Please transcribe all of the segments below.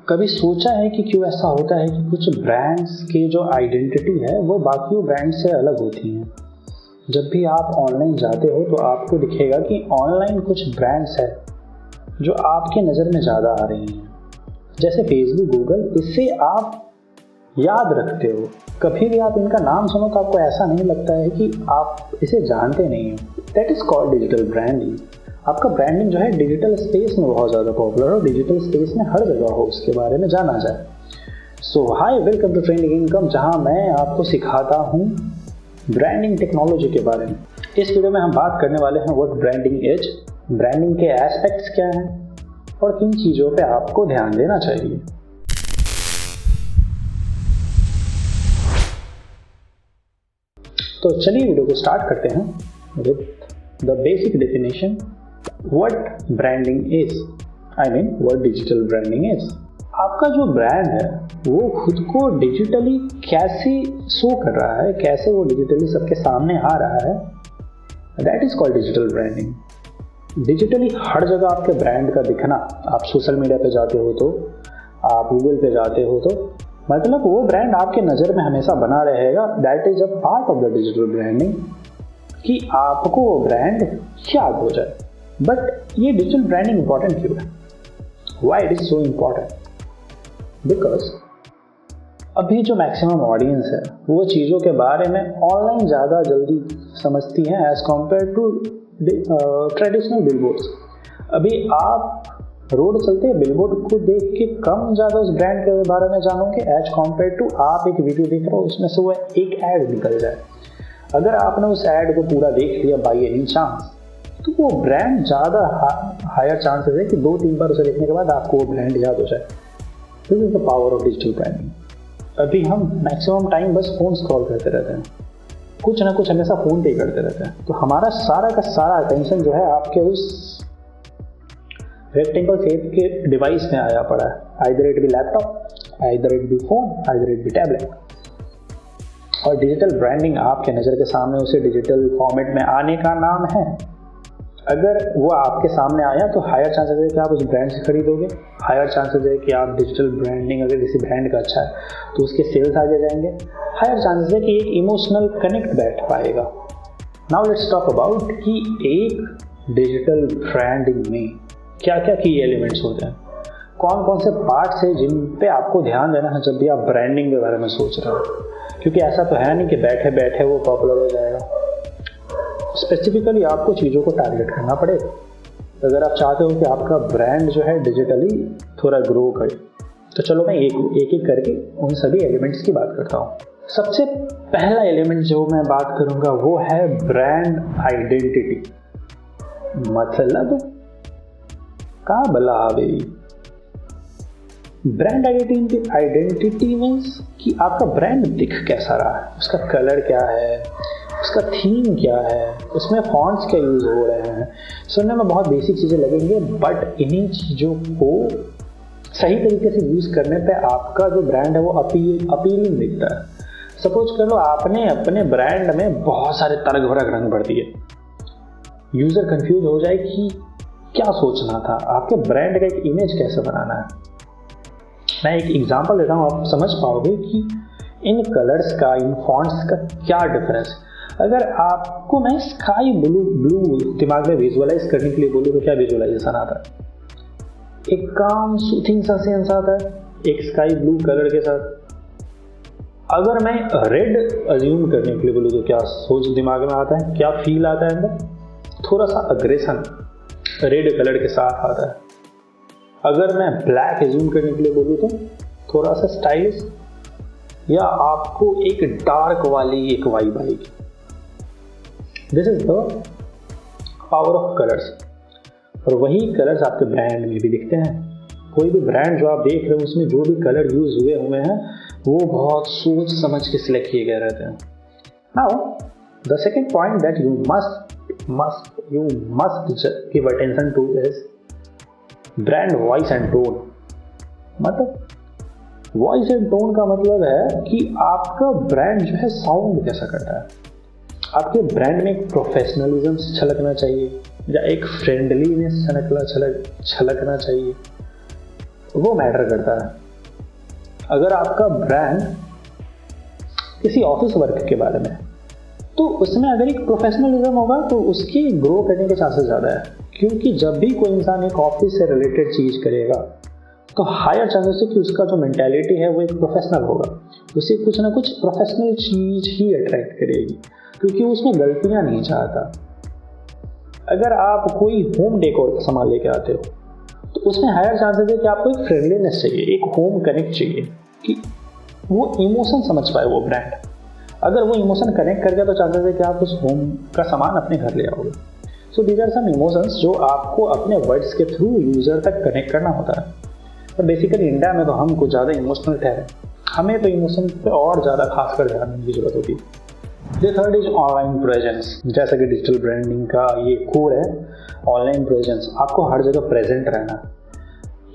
कभी सोचा है कि क्यों ऐसा होता है कि कुछ ब्रांड्स की जो आइडेंटिटी है वो बाकी ब्रांड से अलग होती हैं। जब भी आप ऑनलाइन जाते हो तो आपको दिखेगा कि ऑनलाइन कुछ ब्रांड्स है जो आपके नज़र में ज़्यादा आ रही हैं, जैसे फेसबुक, गूगल। इससे आप याद रखते हो, कभी भी आप इनका नाम सुनो तो आपको ऐसा नहीं लगता है कि आप इसे जानते नहीं हो। That is called digital branding. आपका ब्रांडिंग जो है डिजिटल स्पेस में बहुत ज़्यादा पॉपुलर हो, डिजिटल स्पेस में हर जगह हो, उसके बारे में जाना जाए। सो हाय, वेलकम टू ट्रेंडिंग इनकम, जहां मैं आपको सिखाता हूं ब्रांडिंग टेक्नोलॉजी के बारे में। इस वीडियो में हम बात करने वाले हैं व्हाट ब्रांडिंग इज, ब्रांडिंग के एस्पेक्ट्स क्या हैं और किन चीज़ों पे आपको ध्यान देना चाहिए। तो चलिए वीडियो को स्टार्ट करते हैं with the basic definition what branding is, I mean what digital branding is. आपका जो ब्रांड है वो खुद को डिजिटली कैसे शो कर रहा है, कैसे वो डिजिटली सबके सामने आ रहा है, that is called digital branding. Digitally हर जगह आपके ब्रांड का दिखना, आप सोशल मीडिया पे जाते हो तो, आप गूगल पे जाते हो तो, मतलब वो ब्रांड आपके नज़र में हमेशा बना रहेगा। That is a part of the digital branding, कि आपको वो ब्रांड याद हो जाए। बट ये डिजिटल ब्रांडिंग इंपॉर्टेंट क्यों है? Why it is so important? Because अभी जो मैक्सिमम ऑडियंस है वो चीज़ों के बारे में ऑनलाइन ज़्यादा जल्दी समझती हैं as compared to traditional billboards. अभी आप रोड चलते हैं, बिलबोर्ड को देख के कम ज़्यादा उस ब्रांड के बारे में जानोगे एज कम्पेयर टू आप एक वीडियो देख रहे हो, उसमें से वो एक ऐड निकल जाए। अगर आपने उस ऐड को पूरा देख लिया बाई एनी चांस, तो वो ब्रांड ज़्यादा हायर चांसेस है कि 2-3 बार उसे देखने के बाद आपको वो ब्रांड याद हो जाए। This is the power of digital branding. अभी हम मैक्सिमम टाइम बस फोन स्क्रॉल करते रहते हैं, कुछ ना कुछ हमेशा फोन पे करते रहते हैं, तो हमारा सारा का सारा अटेंशन जो है आपके उस रेक्टेंगल शेप के डिवाइस में आया पड़ा है। Either it be laptop, either it be phone, either it be tablet. और डिजिटल ब्रांडिंग आपके नज़र के सामने उसे डिजिटल फॉर्मेट में आने का नाम है। अगर वो आपके सामने आया तो हायर चांसेस है कि आप उस ब्रांड से खरीदोगे, हायर चांसेस है कि आप डिजिटल ब्रांडिंग अगर किसी ब्रांड का अच्छा है तो उसके सेल्स आगे जाएंगे, हायर चांसेस है कि एक इमोशनल कनेक्ट बैठ पाएगा। नाउ लेट्स टॉक अबाउट कि एक डिजिटल ब्रांडिंग में क्या क्या की एलिमेंट्स होते हैं, कौन कौन से पार्ट्स हैं जिन पे आपको ध्यान देना है जब भी आप ब्रांडिंग के बारे में सोच रहे हो। क्योंकि ऐसा तो है नहीं कि बैठे बैठे वो पॉपुलर हो जाएगा। स्पेसिफिकली आपको चीज़ों को टारगेट करना पड़ेगा अगर आप चाहते हो कि आपका ब्रांड जो है डिजिटली थोड़ा ग्रो करे। तो चलो मैं एक एक करके उन सभी एलिमेंट्स की बात करता हूँ। सबसे पहला एलिमेंट जो मैं बात करूँगा वो है ब्रांड आइडेंटिटी। मतलब का भला भाई, ब्रांड आइडेंटिटी मीन्स कि आपका ब्रांड दिख कैसा रहा है, उसका कलर क्या है, उसका थीम क्या है, उसमें फॉन्ट्स क्या यूज़ हो रहे हैं। सुनने में बहुत बेसिक चीज़ें लगेंगे, बट इन्हीं चीज़ों को सही तरीके से यूज़ करने पे आपका जो ब्रांड है वो अपीलिंग दिखता है। सपोज कर लो आपने अपने ब्रांड में बहुत सारे तरह भरक रंग भर दिए, यूज़र कंफ्यूज हो जाए कि क्या सोचना था, आपके ब्रांड का एक इमेज कैसे बनाना है। मैं एक एग्जांपल देता हूँ, आप समझ पाओगे कि इन कलर्स का, इन फॉन्ट्स का क्या डिफरेंस। अगर आपको मैं स्काई ब्लू दिमाग में विजुअलाइज करने के लिए बोलूँ तो क्या विजुअलाइजेशन आता है? एक काम सूथिंग सा सेंस आता है एक स्काई ब्लू कलर के साथ। अगर मैं रेड अज्यूम करने के लिए बोलूँ तो क्या सोच दिमाग में आता है, क्या फील आता है अंदर? थोड़ा सा अग्रेशन रेड कलर के साथ आता है। अगर मैं ब्लैक एज्यूम करने के लिए बोलूँ तो थोड़ा सा स्टाइलिश, या आपको एक डार्क वाली एक वाइब आएगी। This is the power of colours. और वही कलर्स आपके ब्रांड में भी दिखते हैं। कोई भी ब्रांड जो आप देख रहे हो उसमें जो भी कलर यूज हुए हैं वो बहुत सोच समझ के सिलेक्ट किए गए रहते हैं। Now the second point that you must give attention two is brand voice and tone. मतलब वॉइस एंड टोन का मतलब है कि आपका ब्रांड जो है साउंड कैसा करता है। आपके ब्रांड में एक प्रोफेशनलिज्म छलकना चाहिए या एक फ्रेंडलीनेस छलकना चाहिए। वो मैटर करता है। अगर आपका ब्रांड किसी ऑफिस वर्क के बारे में, तो उसमें अगर एक प्रोफेशनलिज्म होगा तो उसकी ग्रो करने के चांसेस ज़्यादा है, क्योंकि जब भी कोई इंसान एक ऑफिस से रिलेटेड चीज़ करेगा तो हायर चांसेस है कि उसका जो मेंटालिटी है वो एक प्रोफेशनल होगा, उसे कुछ ना कुछ प्रोफेशनल चीज़ ही अट्रैक्ट करेगी, क्योंकि उसमें गलतियाँ नहीं चाहता। अगर आप कोई होम डेकोर सामान लेके आते हो तो उसमें हायर चांसेस है कि आपको एक फ्रेंडलीनेस चाहिए, एक होम कनेक्ट चाहिए, कि वो इमोशन समझ पाए वो ब्रांड। अगर वो इमोशन कनेक्ट कर गया तो चांसेस है कि आप उस होम का सामान अपने घर ले आओगे। So these are some emotions जो आपको अपने वर्ड्स के थ्रू यूजर तक कनेक्ट करना होता है। पर बेसिकली इंडिया में तो हम कुछ ज़्यादा इमोशनल ठहरे, हमें तो इमोशन पे और ज़्यादा खासकर ध्यान देने की जरूरत होती है। The third is online presence. जैसा कि डिजिटल ब्रांडिंग का ये कोर है, ऑनलाइन प्रेजेंस, आपको हर जगह प्रेजेंट रहना।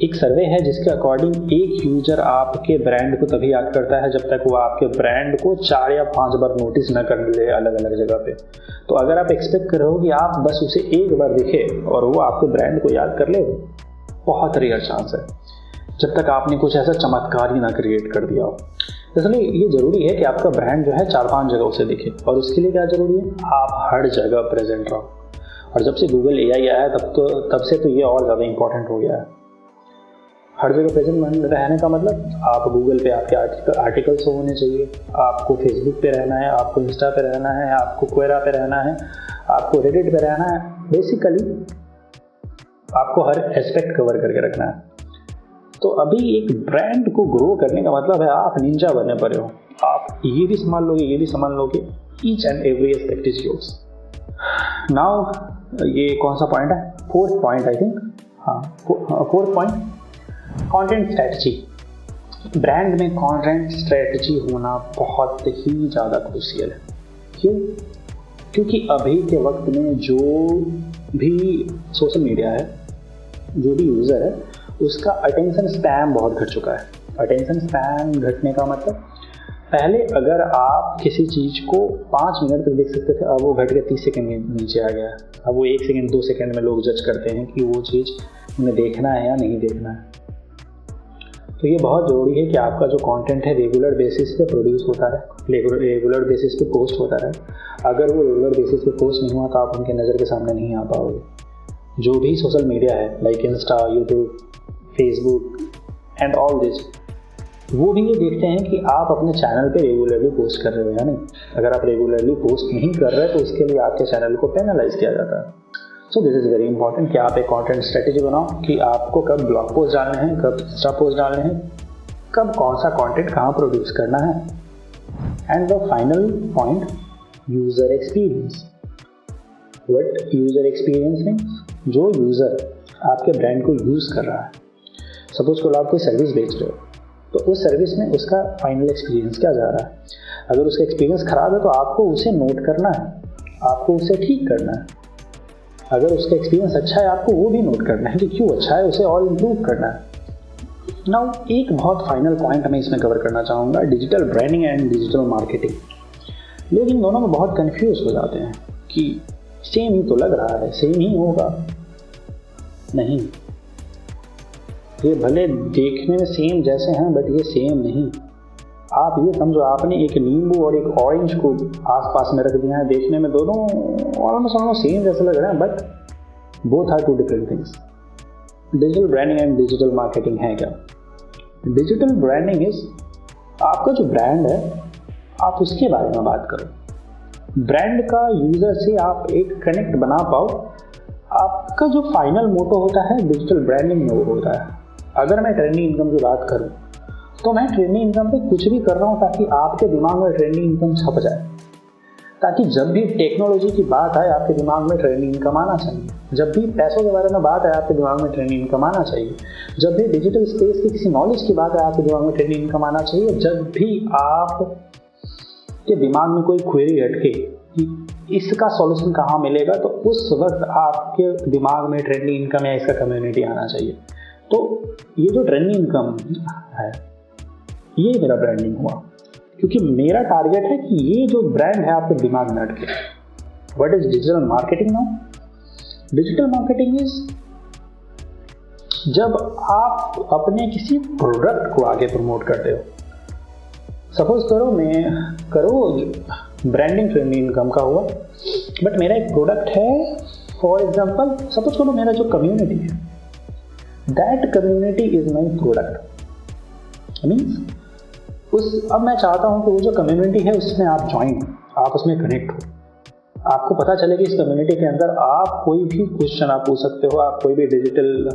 एक सर्वे है जिसके अकॉर्डिंग एक यूजर आपके ब्रांड को तभी याद करता है जब तक वो आपके ब्रांड को 4 या 5 बार नोटिस न कर ले अलग अलग जगह पे। तो अगर आप एक्सपेक्ट कर रहे हो कि आप बस उसे एक बार दिखे और वो आपके ब्रांड को याद कर ले, बहुत रेयर चांस है, जब तक आपने कुछ ऐसा चमत्कार ही ना क्रिएट कर दिया हो। इसलिए ये जरूरी है कि आपका ब्रांड जो है 4-5 जगह उसे दिखे, और उसके लिए क्या जरूरी है, आप हर जगह प्रेजेंट रहो। और जब से गूगल AI आया है तब से तो ये और ज़्यादा इंपॉर्टेंट हो गया है। हर जगह प्रेजेंट रहने का मतलब आप गूगल पे आपके आर्टिकल्स होने चाहिए, आपको फेसबुक पे रहना है, आपको इंस्टा पे रहना है, आपको क्वेरा पे रहना है, आपको रेडिट पे रहना है। बेसिकली आपको हर एस्पेक्ट कवर करके रखना है। तो अभी एक ब्रांड को ग्रो करने का मतलब है आप निंजा बनने पड़े हो, आप ये भी संभाल लोगे, ये भी संभाल लोगे, each and every aspect is yours. Now ये कौन सा पॉइंट है, 4th पॉइंट आई थिंक, हाँ 4th point, content strategy. Brand में कंटेंट स्ट्रेटजी होना बहुत ही ज़्यादा क्रूशियल है। क्यों? क्योंकि अभी के वक्त में जो भी सोशल मीडिया है, जो भी यूज़र है, उसका अटेंशन स्पैन बहुत घट चुका है। अटेंशन स्पैन घटने का मतलब, पहले अगर आप किसी चीज़ को 5 मिनट तक देख सकते थे, अब वो घट के 30 सेकंड के नीचे आ गया है। अब वो 1 सेकंड 2 सेकंड में लोग जज करते हैं कि वो चीज़ उन्हें देखना है या नहीं देखना है। तो ये बहुत ज़रूरी है कि आपका जो कंटेंट है रेगुलर बेसिस पे प्रोड्यूस होता रहे, रेगुलर बेसिस पे पोस्ट होता रहे। अगर वो रेगुलर बेसिस पे पोस्ट नहीं हुआ तो आप उनके नज़र के सामने नहीं आ पाओगे। जो भी सोशल मीडिया है like Insta, YouTube, Facebook and all this, वो भी ये देखते हैं कि आप अपने चैनल पे रेगुलरली पोस्ट कर रहे हो या नहीं। अगर आप रेगुलरली पोस्ट नहीं कर रहे तो उसके लिए आपके चैनल को पेनलाइज किया जाता है। So this is very important कि आप एक कंटेंट स्ट्रेटेजी बनाओ कि आपको कब ब्लॉग पोस्ट डालने हैं, कब इंस्टा पोस्ट डालने हैं, कब कौन सा कंटेंट कहाँ प्रोड्यूस करना है। And the final point, user experience. What user experience means, जो यूज़र आपके ब्रांड को यूज़ कर रहा है, सपोज को आप कोई सर्विस बेच रहे हो, तो उस सर्विस में उसका फाइनल एक्सपीरियंस क्या जा रहा है। अगर उसका एक्सपीरियंस ख़राब है तो आपको उसे नोट करना है, आपको उसे ठीक करना है। अगर उसका एक्सपीरियंस अच्छा है, आपको वो भी नोट करना है कि क्यों अच्छा है, उसे और इम्प्रूव करना है। नाउ एक बहुत फाइनल पॉइंट मैं इसमें कवर करना चाहूँगा, digital branding and digital marketing. लोग इन दोनों में बहुत कन्फ्यूज हो जाते हैं कि सेम ही तो लग रहा है, सेम ही होगा। नहीं, ये भले देखने में सेम जैसे हैं बट ये सेम नहीं। आप ये समझो, आपने एक नींबू और एक ऑरेंज को आसपास में रख दिया है, देखने में दोनों ऑलमोस्ट सेम जैसे लग रहे हैं, but both are 2 different things. Digital branding and digital marketing है क्या? डिजिटल ब्रांडिंग इज, आपका जो ब्रांड है आप उसके बारे में बात करो, ब्रांड का यूजर से आप एक कनेक्ट बना पाओ। आपका जो फाइनल मोटो होता है डिजिटल ब्रांडिंग में वो होता है। अगर मैं ट्रेंडिंग इनकम की बात करूं तो मैं ट्रेंडिंग इनकम पे कुछ भी कर रहा हूं ताकि आपके दिमाग में ट्रेंडिंग इनकम छप जाए, ताकि जब भी टेक्नोलॉजी की बात आए आपके दिमाग में ट्रेंडिंग इनकम आना चाहिए, जब भी पैसों के बारे में बात आए आपके दिमाग में ट्रेंडिंग इनकम आना चाहिए, जब भी डिजिटल स्पेस की किसी नॉलेज की बात आए आपके दिमाग में ट्रेंडिंग इनकम आना चाहिए, जब भी आप के दिमाग में कोई क्वेरी अटके कि इसका सॉल्यूशन कहाँ मिलेगा, तो उस वक्त आपके दिमाग में ट्रेंडिंग इनकम या इसका कम्युनिटी आना चाहिए। तो ये जो ट्रेंडिंग इनकम है, ये मेरा ब्रांडिंग हुआ, क्योंकि मेरा टारगेट है कि ये जो ब्रांड है आपके दिमाग में अटके। What is digital marketing now? Digital marketing is जब आप अपने किसी प्रोडक्ट को आगे प्रमोट करते हो, सपोज करो ब्रांडिंग ट्रेंड इनकम का हुआ, बट मेरा एक प्रोडक्ट है, फॉर एग्जांपल सपोज करो मेरा जो कम्युनिटी है, that community is my product. Means अब मैं चाहता हूं कि वो जो कम्युनिटी है उसमें आप ज्वाइन हो, आप उसमें कनेक्ट हो, आपको पता चले कि इस कम्युनिटी के अंदर आप कोई भी क्वेश्चन आप पूछ सकते हो, आप कोई भी डिजिटल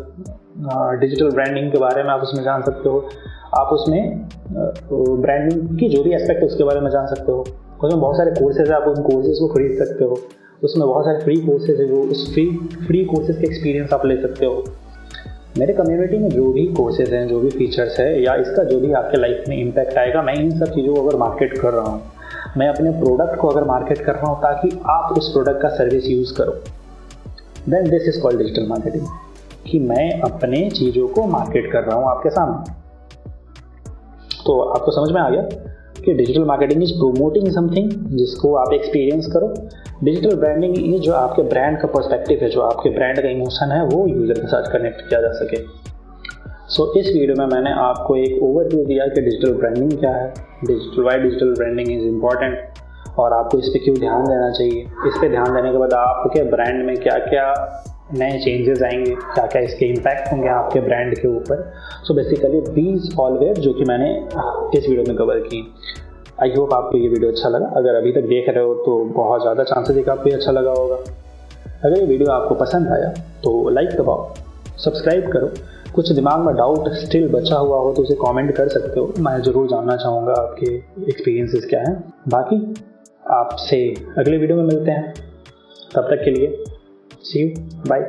ब्रांडिंग के बारे में आप उसमें जान सकते हो, आप उसमें ब्रांडिंग की जो भी एस्पेक्ट है उसके बारे में जान सकते हो। उसमें बहुत सारे कोर्सेज है, आप उन कोर्सेज को खरीद सकते हो, उसमें बहुत सारे फ्री कोर्सेज है, जो उस फ्री कोर्सेज के एक्सपीरियंस आप ले सकते हो। मेरे कम्युनिटी में जो भी कोर्सेज हैं, जो भी फीचर्स है, या इसका जो भी आपके लाइफ में इम्पैक्ट आएगा, मैं इन सब चीज़ों को अगर मार्केट कर रहा हूँ, मैं अपने प्रोडक्ट को अगर मार्केट कर रहा हूँ ताकि आप उस प्रोडक्ट का सर्विस यूज़ करो, then this is called digital marketing, कि मैं अपने चीज़ों को मार्केट कर रहा हूँ आपके सामने। तो आपको समझ में आ गया कि digital marketing is promoting something जिसको आप एक्सपीरियंस करो। डिजिटल ब्रांडिंग ये जो आपके ब्रांड का पर्सपेक्टिव है, जो आपके ब्रांड का इमोशन है, वो यूजर के साथ कनेक्ट किया जा सके। सो इस वीडियो में मैंने आपको एक ओवरव्यू दिया कि डिजिटल ब्रांडिंग क्या है, why digital branding is important, और आपको इस पर क्यों ध्यान देना चाहिए। इस पर ध्यान देने के बाद आपके ब्रांड में क्या क्या नए चेंजेस आएंगे, क्या क्या इसके इम्पैक्ट होंगे आपके ब्रांड के ऊपर। सो बेसिकली दीज ऑलवेयर जो कि मैंने इस वीडियो में कवर की। आई होप आपको ये वीडियो अच्छा लगा। अगर अभी तक देख रहे हो तो बहुत ज़्यादा चांसेस है कि आपको ये अच्छा लगा होगा। अगर ये वीडियो आपको पसंद आया तो लाइक दबाओ, सब्सक्राइब करो। कुछ दिमाग में डाउट स्टिल बचा हुआ हो तो उसे कमेंट कर सकते हो, मैं ज़रूर जानना चाहूँगा आपके एक्सपीरियंसेस क्या हैं। बाकी आपसे अगले वीडियो में मिलते हैं, तब तक के लिए सी यू, बाय।